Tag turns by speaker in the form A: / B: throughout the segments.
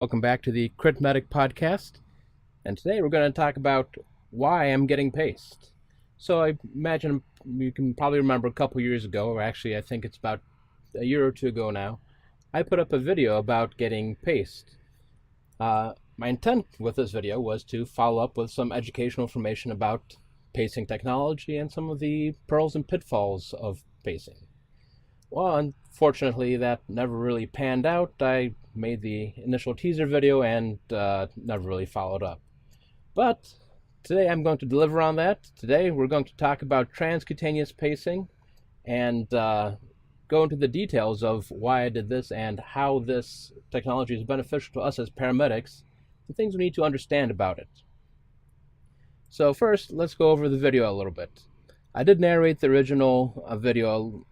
A: Welcome back to the CritMedic podcast, and today we're going to talk about why I'm getting paced. So I imagine you can probably remember a couple years ago, or actually I think it's about a year or two ago now, I put up a video about getting paced. My intent with this video was to follow up with some educational information about pacing technology and some of the pearls and pitfalls of pacing. Well, unfortunately, that never really panned out. I made the initial teaser video and never really followed up. But today I'm going to deliver on that. Today we're going to talk about transcutaneous pacing and go into the details of why I did this and how this technology is beneficial to us as paramedics and things we need to understand about it. So first, let's go over the video a little bit. I did narrate the original video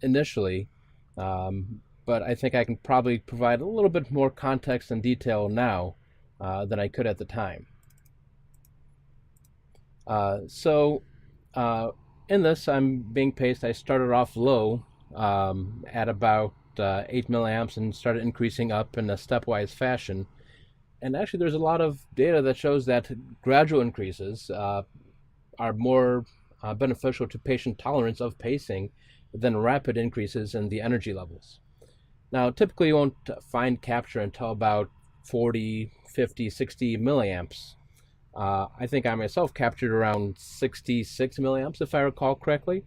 A: initially, but I think I can probably provide a little bit more context and detail now than I could at the time. In this, I'm being paced. I started off low at about 8 milliamps and started increasing up in a stepwise fashion. And actually, there's a lot of data that shows that gradual increases are more beneficial to patient tolerance of pacing than rapid increases in the energy levels. Now, typically you won't find capture until about 40, 50, 60 milliamps. I think I myself captured around 66 milliamps, if I recall correctly.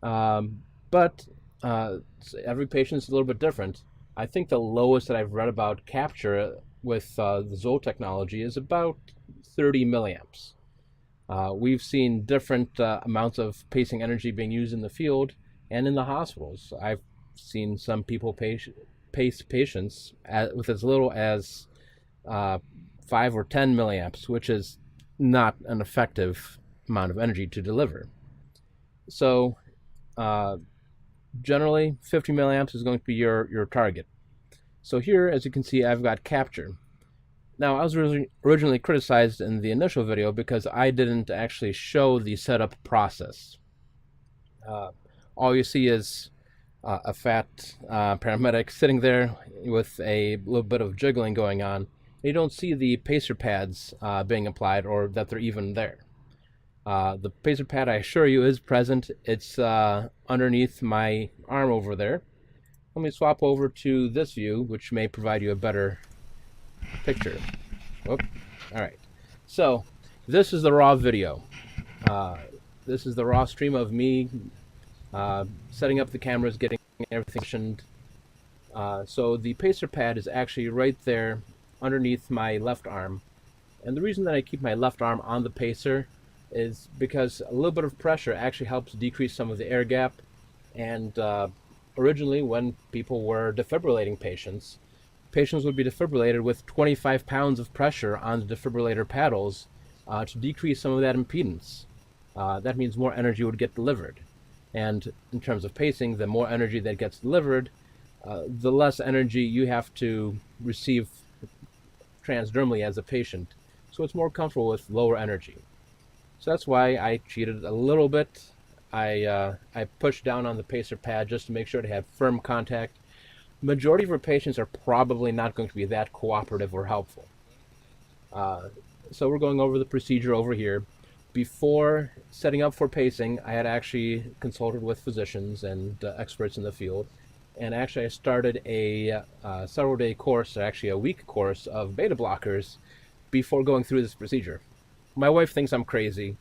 A: But every patient is a little bit different. I think the lowest that I've read about capture with the Zoll technology is about 30 milliamps. We've seen different amounts of pacing energy being used in the field and in the hospitals. I've seen some people pace patients with as little as 5 or 10 milliamps, which is not an effective amount of energy to deliver. So generally 50 milliamps is going to be your target. So here, as you can see, I've got capture. Now, I was originally criticized in the initial video because I didn't actually show the setup process. All you see is a fat paramedic sitting there with a little bit of jiggling going on. You don't see the pacer pads being applied or that they're even there. The pacer pad, I assure you, is present. It's underneath my arm over there. Let me swap over to this view, which may provide you a better picture. Whoop. All right. So this is the raw video. This is the raw stream of me setting up the cameras, getting everything. So the pacer pad is actually right there underneath my left arm. And the reason that I keep my left arm on the pacer is because a little bit of pressure actually helps decrease some of the air gap. And originally, when people were defibrillating patients would be defibrillated with 25 pounds of pressure on the defibrillator paddles to decrease some of that impedance. That means more energy would get delivered. And in terms of pacing, the more energy that gets delivered, the less energy you have to receive transdermally as a patient. So it's more comfortable with lower energy. So that's why I cheated a little bit. I pushed down on the pacer pad just to make sure to have firm contact. Majority of our patients are probably not going to be that cooperative or helpful. So we're going over the procedure over here. Before setting up for pacing, I had actually consulted with physicians and experts in the field. And actually I started a several-day course, or actually a week course of beta blockers before going through this procedure. My wife thinks I'm crazy.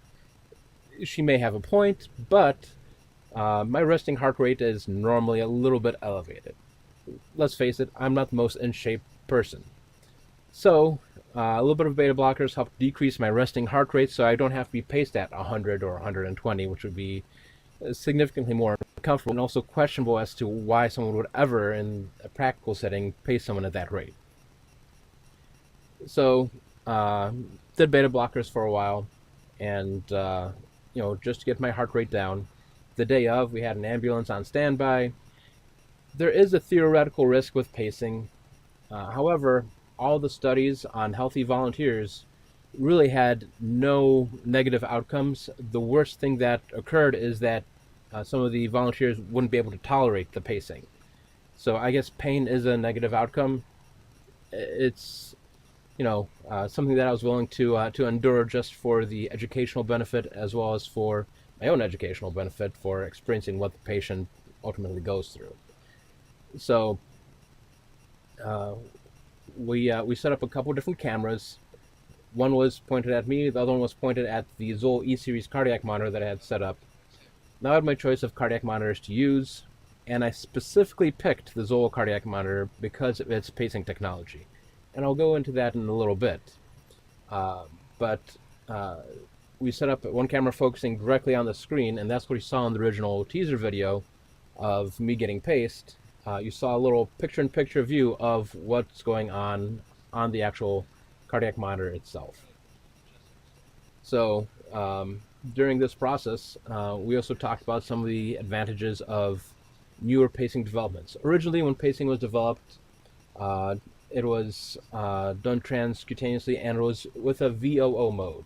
A: She may have a point, but my resting heart rate is normally a little bit elevated. Let's face it, I'm not the most in shape person. So a little bit of beta blockers help decrease my resting heart rate so I don't have to be paced at 100 or 120, which would be significantly more comfortable and also questionable as to why someone would ever, in a practical setting, pace someone at that rate. So did beta blockers for a while, and just to get my heart rate down. The day of, we had an ambulance on standby. There is a theoretical risk with pacing. However, all the studies on healthy volunteers really had no negative outcomes. The worst thing that occurred is that some of the volunteers wouldn't be able to tolerate the pacing. So I guess pain is a negative outcome. it's something that I was willing to endure just for the educational benefit, as well as for my own educational benefit for experiencing what the patient ultimately goes through. So we set up a couple different cameras. One was pointed at me, the other one was pointed at the Zoll E-Series cardiac monitor that I had set up. Now I had my choice of cardiac monitors to use, and I specifically picked the Zoll cardiac monitor because of its pacing technology. And I'll go into that in a little bit. But we set up one camera focusing directly on the screen, and that's what you saw in the original teaser video of me getting paced. You saw a little picture-in-picture view of what's going on the actual cardiac monitor itself. So during this process, we also talked about some of the advantages of newer pacing developments. Originally, when pacing was developed, it was done transcutaneously, and it was with a VOO mode.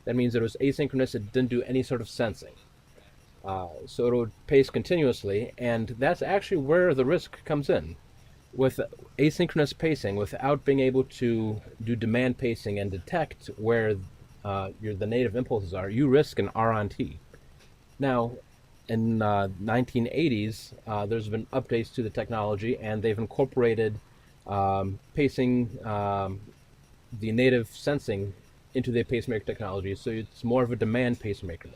A: That means it was asynchronous, it didn't do any sort of sensing. So it would pace continuously, and that's actually where the risk comes in. With asynchronous pacing, without being able to do demand pacing and detect where the native impulses are, you risk an R on T. Now, in 1980s, there's been updates to the technology, and they've incorporated pacing, the native sensing, into the pacemaker technology, so it's more of a demand pacemaker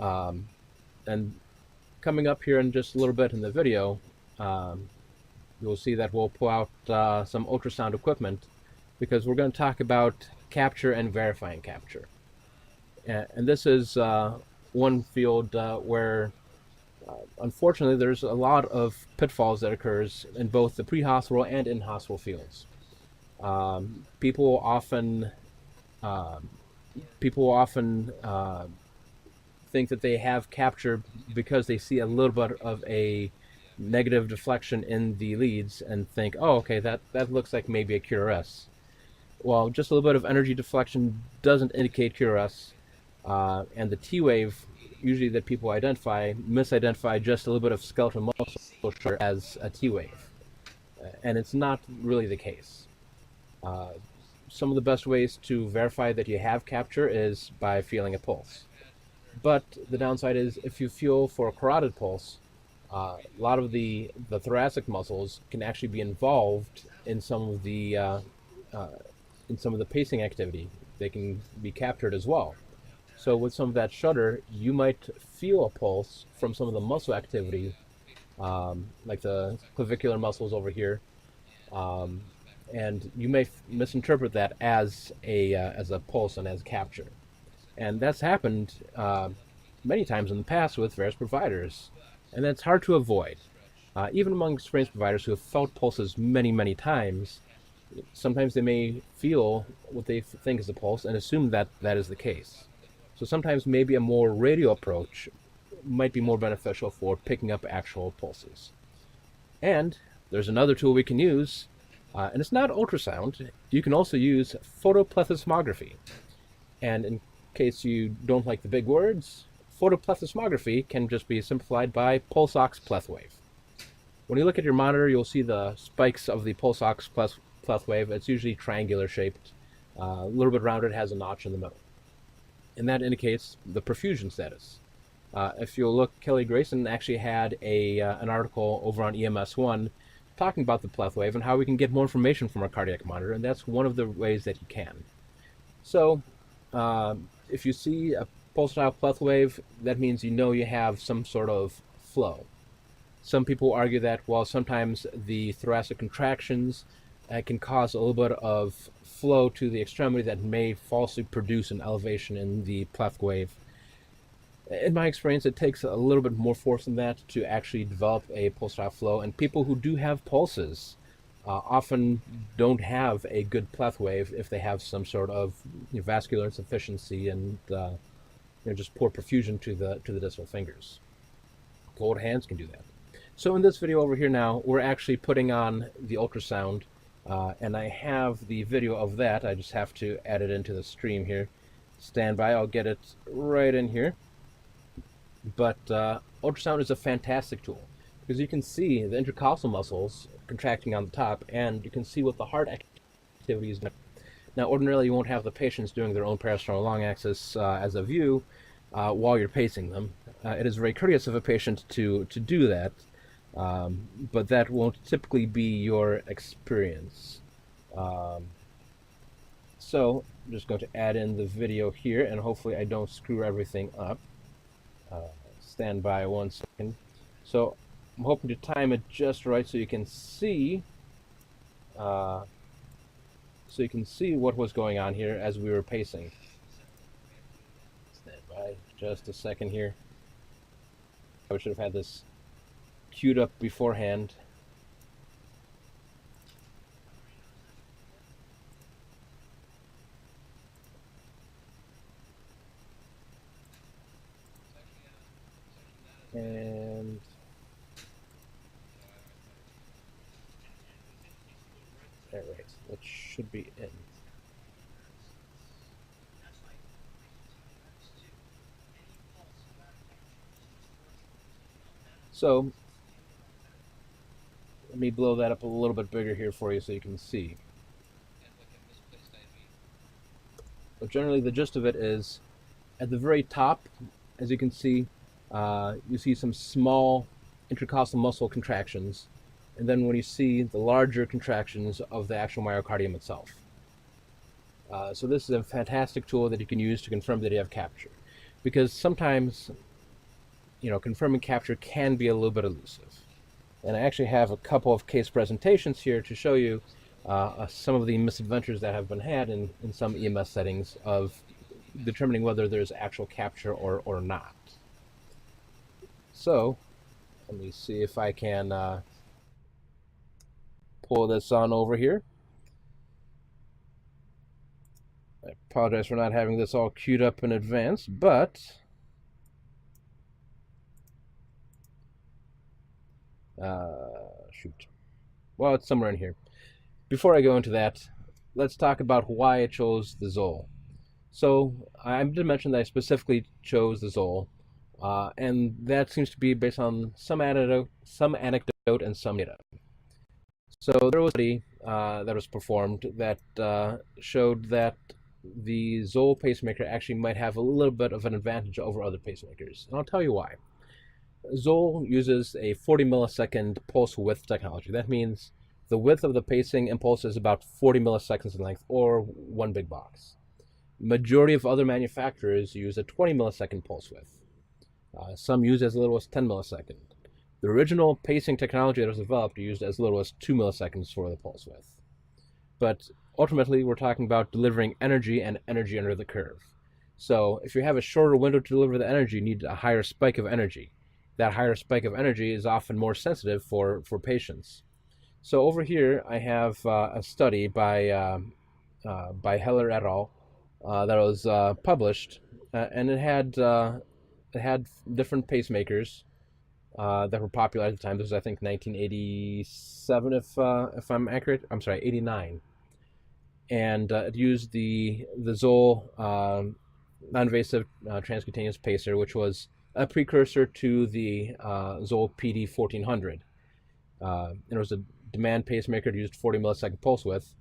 A: mode. And coming up here in just a little bit in the video, you'll see that we'll pull out some ultrasound equipment, because we're going to talk about capture and verifying capture. And this is one field where unfortunately there's a lot of pitfalls that occurs in both the pre-hospital and in-hospital fields. People often think that they have capture because they see a little bit of a negative deflection in the leads and think, oh, okay, that looks like maybe a QRS. Well, just a little bit of energy deflection doesn't indicate QRS, and the T wave usually that people misidentify just a little bit of skeletal muscle as a T wave, and it's not really the case. Some of the best ways to verify that you have capture is by feeling a pulse. But the downside is, if you feel for a carotid pulse, a lot of the thoracic muscles can actually be involved in some of the pacing activity. They can be captured as well. So with some of that shudder, you might feel a pulse from some of the muscle activity, like the clavicular muscles over here, and you may misinterpret that as a pulse and as capture. And that's happened many times in the past with various providers, and that's hard to avoid. Even among experienced providers who have felt pulses many, many times, sometimes they may feel what they think is a pulse and assume that that is the case. So sometimes maybe a more radio approach might be more beneficial for picking up actual pulses. And there's another tool we can use, and it's not ultrasound. You can also use photoplethysmography. And in case you don't like the big words, photoplethysmography can just be simplified by pulse ox Plouffe wave. When you look at your monitor, you'll see the spikes of the pulse ox Plouffe wave. It's usually triangular shaped, a little bit rounded, has a notch in the middle. And that indicates the perfusion status. If you'll look, Kelly Grayson actually had an article over on EMS1 talking about the Plouffe wave and how we can get more information from our cardiac monitor, and that's one of the ways that you can. So if you see a pulsatile Plouffe wave, that means you know you have some sort of flow. Some people argue that, well, sometimes the thoracic contractions can cause a little bit of flow to the extremity that may falsely produce an elevation in the Plouffe wave. In my experience, it takes a little bit more force than that to actually develop a pulsatile flow, and people who do have pulses often don't have a good Plouffe wave if they have some sort of vascular insufficiency and just poor perfusion to the distal fingers. Cold hands can do that. So in this video over here now, we're actually putting on the ultrasound, and I have the video of that. I just have to add it into the stream here. Stand by, I'll get it right in here. But ultrasound is a fantastic tool because you can see the intercostal muscles contracting on the top, and you can see what the heart activity is. Now, ordinarily, you won't have the patients doing their own parasternal long axis as a view while you're pacing them. It is very courteous of a patient to do that, but that won't typically be your experience. So I'm just going to add in the video here, and hopefully I don't screw everything up. Stand by 1 second. So I'm hoping to time it just right so you can see what was going on here as we were pacing. Stand by just a second here. I should have had this queued up beforehand. And all right, that should be in. So let me blow that up a little bit bigger here for you so you can see. But generally the gist of it is, at the very top, as you can see, you see some small intercostal muscle contractions, and then when you see the larger contractions of the actual myocardium itself. So this is a fantastic tool that you can use to confirm that you have capture, because sometimes, confirming capture can be a little bit elusive. And I actually have a couple of case presentations here to show you some of the misadventures that have been had in some EMS settings of determining whether there's actual capture or not. So let me see if I can pull this on over here. I apologize for not having this all queued up in advance, but shoot. Well, it's somewhere in here. Before I go into that, let's talk about why I chose the Zoll. So I did mention that I specifically chose the Zoll, and that seems to be based on some anecdote and some data. So there was a study that was performed that showed that the Zoll pacemaker actually might have a little bit of an advantage over other pacemakers, and I'll tell you why. Zoll uses a 40 millisecond pulse width technology. That means the width of the pacing impulse is about 40 milliseconds in length, or one big box. Majority of other manufacturers use a 20 millisecond pulse width. Some use as little as 10 milliseconds. The original pacing technology that was developed used as little as 2 milliseconds for the pulse width. But ultimately, we're talking about delivering energy and energy under the curve. So if you have a shorter window to deliver the energy, you need a higher spike of energy. That higher spike of energy is often more sensitive for patients. So over here, I have a study by Heller et al. That was published, and it had different pacemakers that were popular at the time. This was, I think, 1987, if I'm accurate. I'm sorry, 89. And it used the Zoll non-invasive transcutaneous pacer, which was a precursor to the Zoll PD 1400. And it was a demand pacemaker that used 40 millisecond pulse width,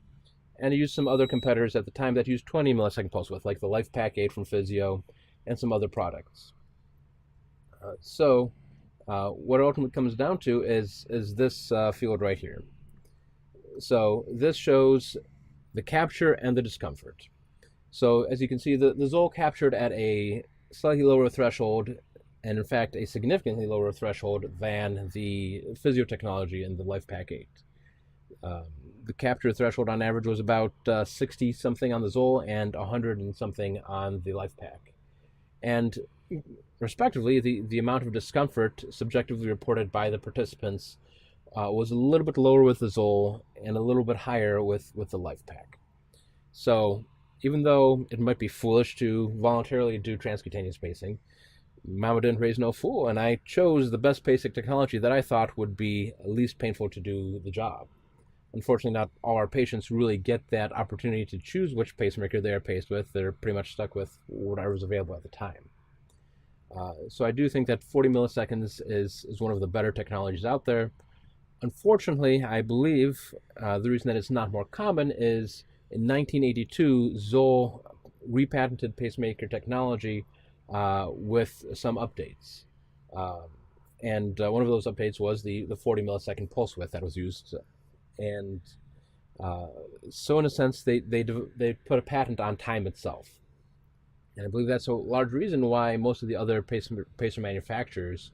A: and it used some other competitors at the time that used 20 millisecond pulse width, like the LifePak 8 from Physio and some other products. So what it ultimately comes down to is this field right here. So this shows the capture and the discomfort. So as you can see, the Zoll captured at a slightly lower threshold, and in fact a significantly lower threshold than the Physio technology in the LifePak 8. The capture threshold on average was about 60 something on the Zoll and 100 and something on the LifePak. And respectively, the amount of discomfort subjectively reported by the participants was a little bit lower with the Zoll and a little bit higher with the LifePak. So even though it might be foolish to voluntarily do transcutaneous pacing, Mama didn't raise no fool, and I chose the best pacing technology that I thought would be least painful to do the job. Unfortunately, not all our patients really get that opportunity to choose which pacemaker they are paced with. They're pretty much stuck with whatever was available at the time. So I do think that 40 milliseconds is one of the better technologies out there. Unfortunately, I believe the reason that it's not more common is in 1982, Zoll repatented pacemaker technology with some updates. Um, and one of those updates was the 40 millisecond pulse width that was used. And uh, so, in a sense, they put a patent on time itself. And I believe that's a large reason why most of the other pacer manufacturers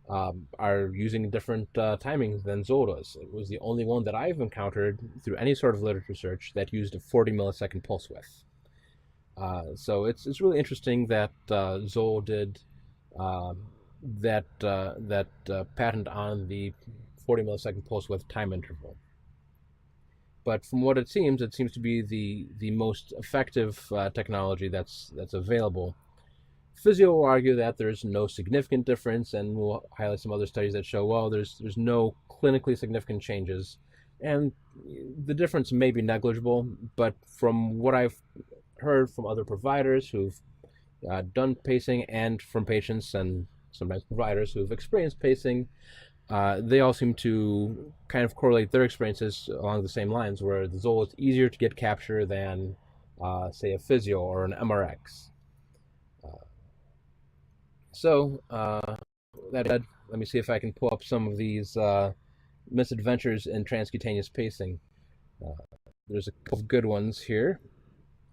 A: are using different timings than Zoll does. It was the only one that I've encountered through any sort of literature search that used a 40 millisecond pulse width. So it's really interesting that Zoll did that patent on the 40 millisecond pulse width time interval. But from what it seems to be the most effective technology that's available. Physio will argue that there's no significant difference, and we'll highlight some other studies that show, well, there's no clinically significant changes, and the difference may be negligible. But from what I've heard from other providers who've done pacing, and from patients and sometimes providers who've experienced pacing, they all seem to kind of correlate their experiences along the same lines, where the Zoll is easier to get capture than, say, a physio or an MRX. So, that said, let me see if I can pull up some of these misadventures in transcutaneous pacing. Uh, there's a couple of good ones here,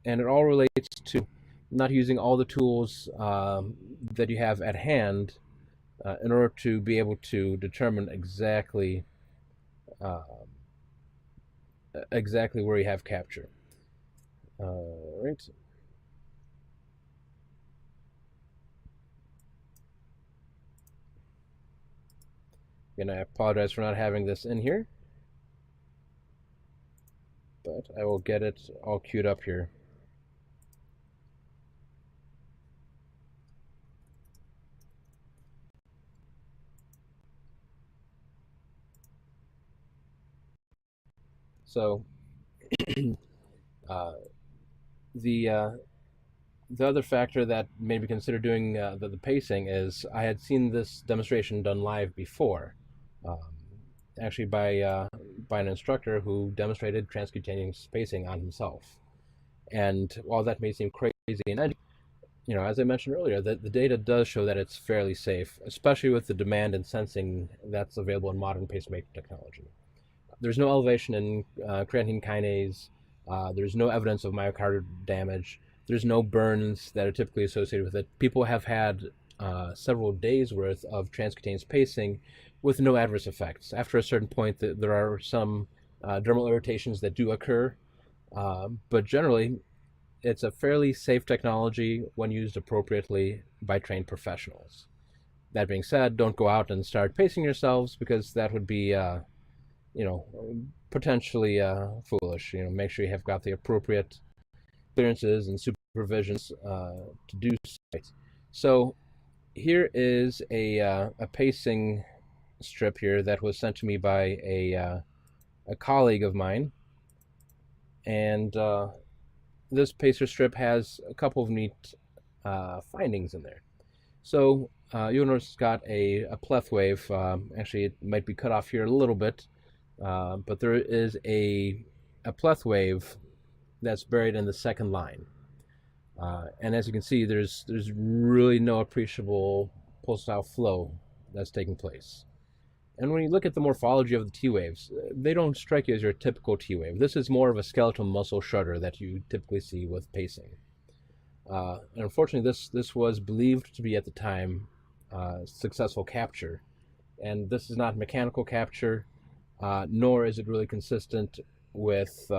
A: and it all relates to not using all the tools that you have at hand in order to be able to determine uh, exactly where you have capture. Right. And I apologize for not having this in here, but I will get it all queued up here. So, uh, the the other factor that made me consider doing the pacing is I had seen this demonstration done live before, um, actually by an instructor who demonstrated transcutaneous pacing on himself. And while that may seem crazy, and as I mentioned earlier, the data does show that it's fairly safe, especially with the demand and sensing that's available in modern pacemaker technology. There's no elevation in creatine kinase. There's no evidence of myocardial damage. There's no burns that are typically associated with it. People have had several days worth of transcutaneous pacing with no adverse effects. After a certain point, there are some dermal irritations that do occur, but generally, it's a fairly safe technology when used appropriately by trained professionals. That being said, don't go out and start pacing yourselves, because that would be you know, potentially foolish. Make sure you have got the appropriate clearances and supervisions to do so. So here is a pacing strip here that was sent to me by a colleague of mine, and this pacer strip has a couple of neat findings in there. So you'll notice it's got a Plouffe Wave. Actually, it might be cut off here a little bit, but there is a Plouffe Wave that's buried in the second line. And as you can see, there's really no appreciable pulsatile flow that's taking place. And when you look at the morphology of the T waves, they don't strike you as your typical T wave. This is more of a skeletal muscle shudder that you typically see with pacing. And unfortunately, this was believed to be at the time successful capture, and this is not mechanical capture, nor is it really consistent with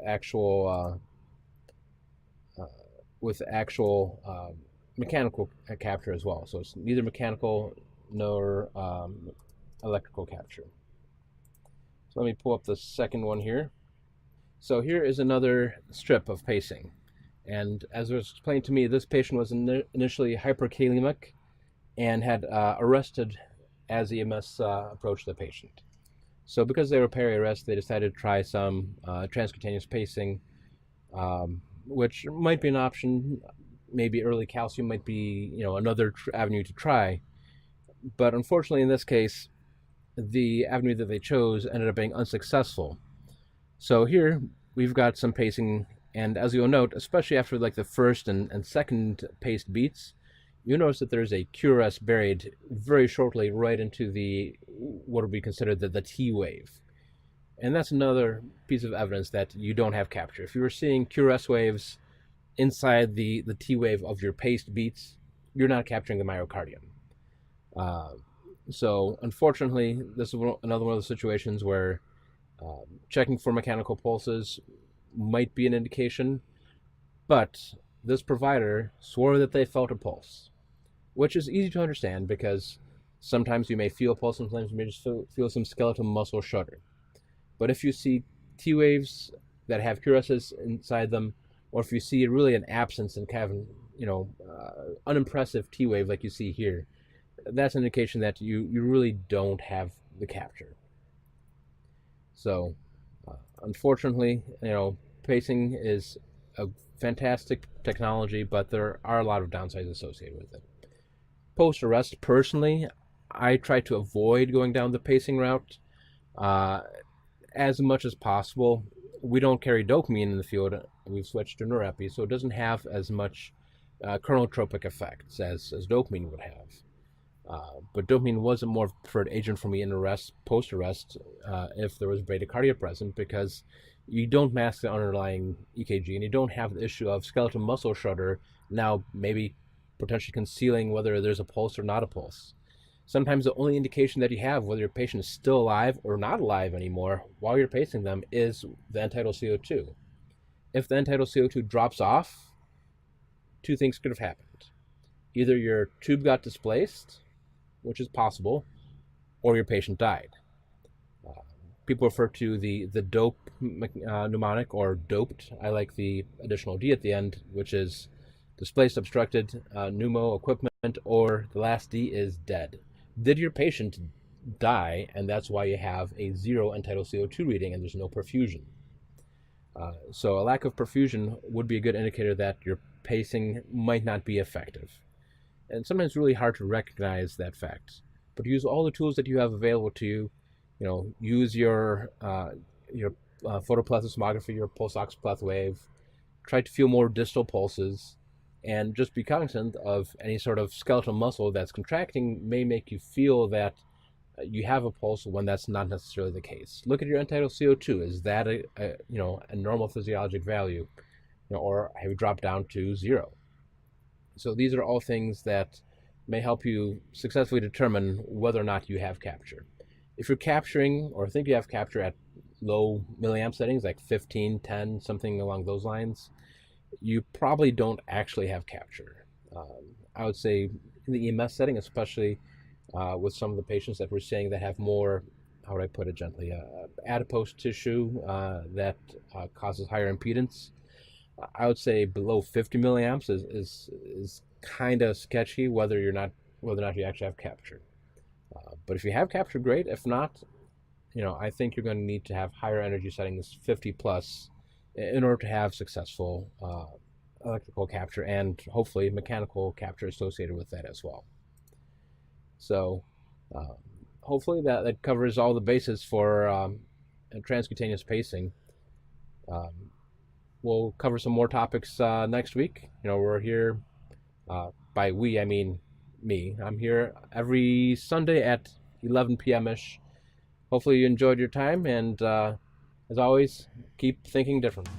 A: actual mechanical capture as well. So it's neither mechanical nor electrical capture. So let me pull up the second one here. So here is another strip of pacing. And as was explained to me, this patient was initially hyperkalemic and had arrested as EMS approached the patient. So because they were peri-arrest, they decided to try some transcutaneous pacing, which might be an option. Maybe early calcium might be another avenue to try. But unfortunately, in this case, the avenue that they chose ended up being unsuccessful. So here we've got some pacing, and as you'll note, especially after like the first and second paced beats, you'll notice that there's a QRS buried very shortly right into the what would be considered the T wave. And that's another piece of evidence that you don't have capture. If you were seeing QRS waves inside the T wave of your paced beats, you're not capturing the myocardium. So unfortunately, this is another one of those situations where checking for mechanical pulses might be an indication, but this provider swore that they felt a pulse, which is easy to understand because sometimes you may feel a pulse, sometimes you may just feel some skeletal muscle shudder. But if you see T waves that have QRSs inside them, or if you see really an absence and kind of unimpressive T wave like you see here, that's an indication that you really don't have the capture. So, unfortunately, pacing is a fantastic technology, but there are a lot of downsides associated with it. Post-arrest, personally, I try to avoid going down the pacing route as much as possible. We don't carry dopamine in the field. We've switched to norepi, so it doesn't have as much chronotropic effects as dopamine would have. But dopamine was a more preferred agent for me in post-arrest, if there was bradycardia present, because you don't mask the underlying EKG and you don't have the issue of skeletal muscle shudder now maybe potentially concealing whether there's a pulse or not a pulse. Sometimes the only indication that you have whether your patient is still alive or not alive anymore while you're pacing them is the end-tidal CO2. If the end-tidal CO2 drops off, two things could have happened. Either your tube got displaced, which is possible, or your patient died. People refer to the dope mnemonic, or doped. I like the additional D at the end, which is displaced, obstructed, pneumo, equipment, or the last D is dead. Did your patient die, and that's why you have a 0 end-tidal CO2 reading and there's no perfusion? So a lack of perfusion would be a good indicator that your pacing might not be effective. And sometimes it's really hard to recognize that fact. But use all the tools that you have available to you. Use your photoplethysmography, your pulse ox Plouffe Wave. Try to feel more distal pulses, and just be cognizant of any sort of skeletal muscle that's contracting may make you feel that you have a pulse when that's not necessarily the case. Look at your end-tidal CO2. Is that a normal physiologic value, or have you dropped down to 0? So these are all things that may help you successfully determine whether or not you have capture. If you're capturing or think you have capture at low milliamp settings, like 15, 10, something along those lines, you probably don't actually have capture. I would say in the EMS setting, especially with some of the patients that we're seeing that have more, how would I put it gently, adipose tissue that causes higher impedance, I would say below 50 milliamps is kind of sketchy whether or not you actually have capture. But if you have capture, great. If not, I think you're going to need to have higher energy settings, 50 plus, in order to have successful electrical capture and hopefully mechanical capture associated with that as well. So hopefully that covers all the bases for transcutaneous pacing. We'll cover some more topics next week. We're here, by we, I mean me. I'm here every Sunday at 11 p.m.-ish. Hopefully you enjoyed your time, and as always, keep thinking different.